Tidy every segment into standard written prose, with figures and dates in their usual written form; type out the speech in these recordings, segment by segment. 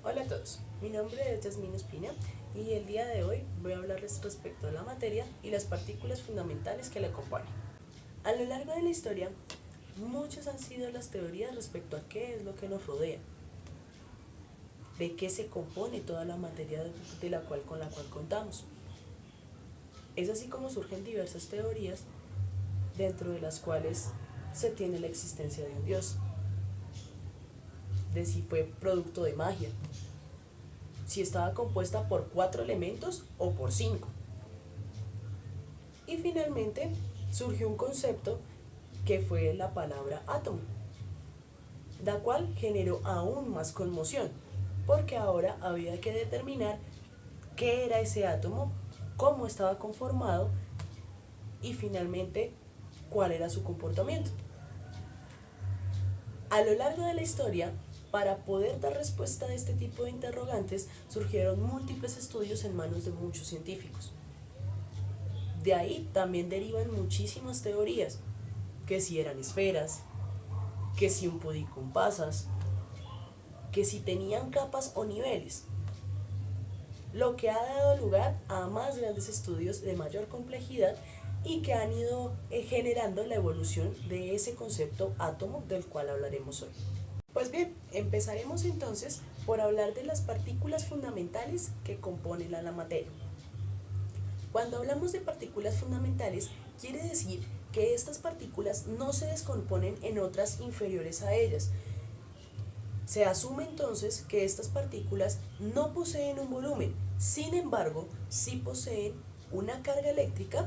Hola a todos, mi nombre es Yasmin Espina y el día de hoy voy a hablarles respecto a la materia y las partículas fundamentales que la componen. A lo largo de la historia, muchas han sido las teorías respecto a qué es lo que nos rodea, de qué se compone toda la materia con la cual contamos. Es así como surgen diversas teorías, dentro de las cuales se tiene la existencia de un Dios, de si fue producto de magia, si estaba compuesta por 4 elementos o por 5. Y finalmente surgió un concepto que fue la palabra átomo, la cual generó aún más conmoción, porque ahora había que determinar qué era ese átomo, cómo estaba conformado y finalmente cuál era su comportamiento. A lo largo de la historia, para poder dar respuesta a este tipo de interrogantes, surgieron múltiples estudios en manos de muchos científicos. De ahí también derivan muchísimas teorías, que si eran esferas, que si un pudí con pasas, que si tenían capas o niveles, lo que ha dado lugar a más grandes estudios de mayor complejidad y que han ido generando la evolución de ese concepto átomo del cual hablaremos hoy. Pues bien, empezaremos entonces por hablar de las partículas fundamentales que componen la materia. Cuando hablamos de partículas fundamentales, quiere decir que estas partículas no se descomponen en otras inferiores a ellas. Se asume entonces que estas partículas no poseen un volumen, sin embargo, sí poseen una carga eléctrica,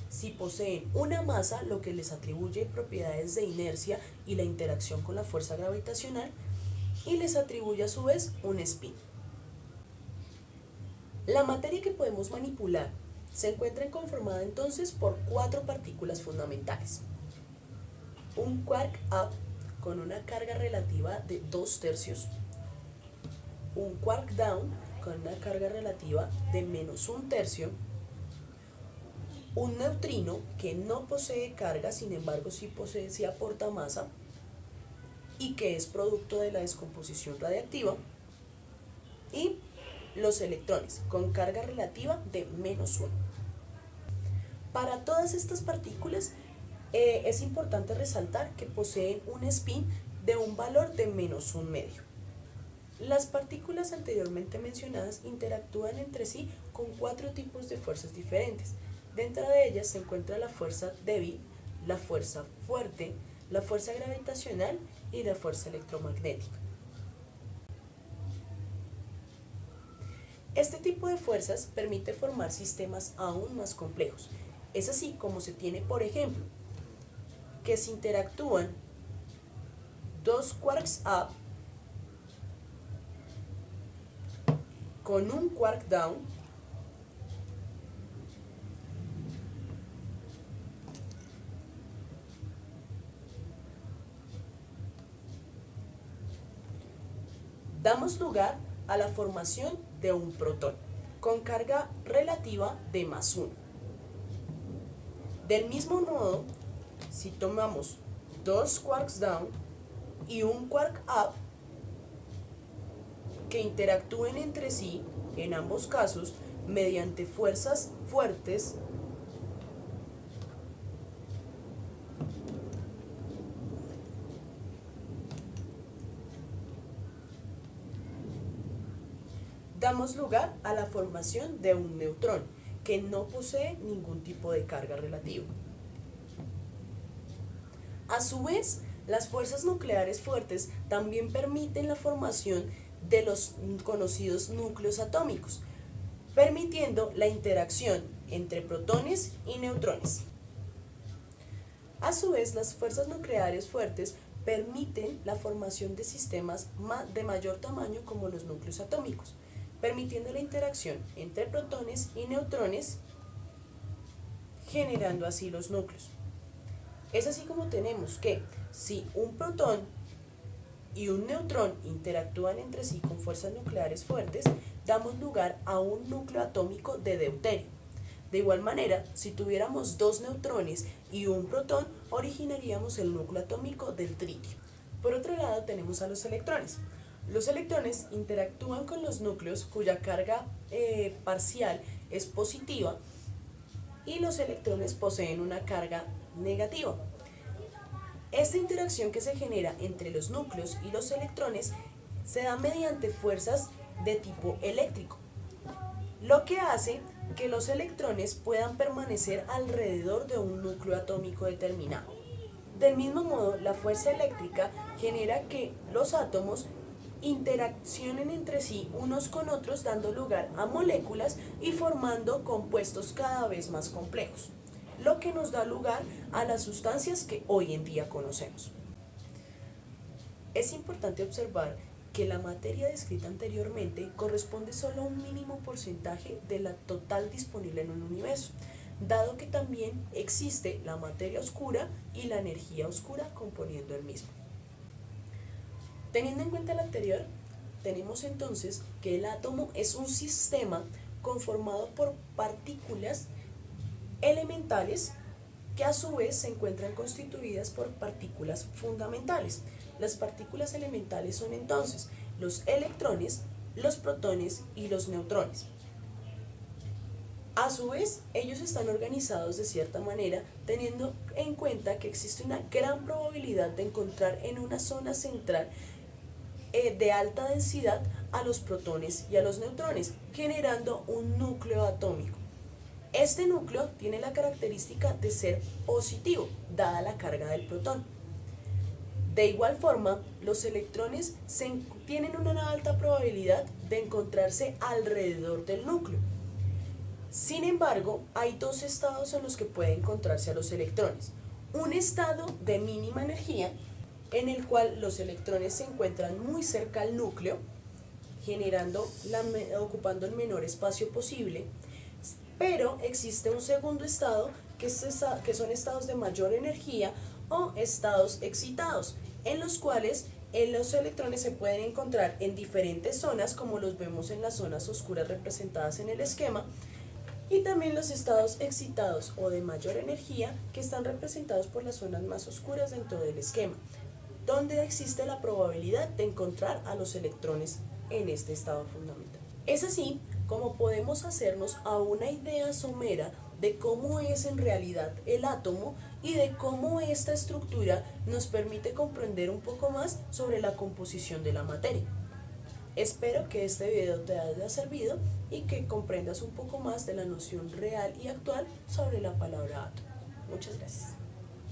sí poseen una masa, lo que les atribuye propiedades de inercia y la interacción con la fuerza gravitacional, y les atribuye a su vez un spin. La materia que podemos manipular se encuentra conformada entonces por 4 partículas fundamentales. Un quark up con una carga relativa de 2/3, un quark down con una carga relativa de -1/3, un neutrino que no posee carga, sin embargo sí aporta masa y que es producto de la descomposición radiactiva, y los electrones con carga relativa de -1. Para todas estas partículas es importante resaltar que poseen un spin de un valor de -1/2. Las partículas anteriormente mencionadas interactúan entre sí con 4 tipos de fuerzas diferentes. Dentro de ellas se encuentra la fuerza débil, la fuerza fuerte, la fuerza gravitacional y la fuerza electromagnética. Este tipo de fuerzas permite formar sistemas aún más complejos. Es así como se tiene, por ejemplo, que se interactúan 2 quarks up con un quark down damos lugar a la formación de un protón con carga relativa de +1. Del mismo modo, si tomamos 2 quarks down y un quark up que interactúen entre sí, en ambos casos, mediante fuerzas fuertes, damos lugar a la formación de un neutrón que no posee ningún tipo de carga relativa. A su vez, las fuerzas nucleares fuertes también permiten la formación de los conocidos núcleos atómicos, permitiendo la interacción entre protones y neutrones. A su vez, las fuerzas nucleares fuertes permiten la formación de sistemas de mayor tamaño como los núcleos atómicos, permitiendo la interacción entre protones y neutrones, generando así los núcleos. Es así como tenemos que si un protón y un neutrón interactúan entre sí con fuerzas nucleares fuertes, damos lugar a un núcleo atómico de deuterio. De igual manera, si tuviéramos 2 neutrones y un protón, originaríamos el núcleo atómico del tritio. Por otro lado, tenemos a los electrones. Los electrones interactúan con los núcleos cuya carga parcial es positiva y los electrones poseen una carga negativa. Esta interacción que se genera entre los núcleos y los electrones se da mediante fuerzas de tipo eléctrico, lo que hace que los electrones puedan permanecer alrededor de un núcleo atómico determinado. Del mismo modo, la fuerza eléctrica genera que los átomos interaccionen entre sí unos con otros, dando lugar a moléculas y formando compuestos cada vez más complejos, lo que nos da lugar a las sustancias que hoy en día conocemos. Es importante observar que la materia descrita anteriormente corresponde solo a un mínimo porcentaje de la total disponible en un universo, dado que también existe la materia oscura y la energía oscura componiendo el mismo. Teniendo en cuenta lo anterior, tenemos entonces que el átomo es un sistema conformado por partículas elementales que a su vez se encuentran constituidas por partículas fundamentales. Las partículas elementales son entonces los electrones, los protones y los neutrones. A su vez, ellos están organizados de cierta manera, teniendo en cuenta que existe una gran probabilidad de encontrar en una zona central de alta densidad a los protones y a los neutrones, generando un núcleo atómico. Este núcleo tiene la característica de ser positivo, dada la carga del protón. De igual forma, los electrones tienen una alta probabilidad de encontrarse alrededor del núcleo. Sin embargo, hay dos estados en los que pueden encontrarse a los electrones. Un estado de mínima energía, en el cual los electrones se encuentran muy cerca al núcleo, ocupando el menor espacio posible, pero existe un segundo estado que son estados de mayor energía o estados excitados, en los cuales los electrones se pueden encontrar en diferentes zonas, como los vemos en las zonas oscuras representadas en el esquema, y también los estados excitados o de mayor energía, que están representados por las zonas más oscuras dentro del esquema, donde existe la probabilidad de encontrar a los electrones en este estado fundamental. Es así como podemos hacernos a una idea somera de cómo es en realidad el átomo y de cómo esta estructura nos permite comprender un poco más sobre la composición de la materia. Espero que este video te haya servido y que comprendas un poco más de la noción real y actual sobre la palabra átomo. Muchas gracias.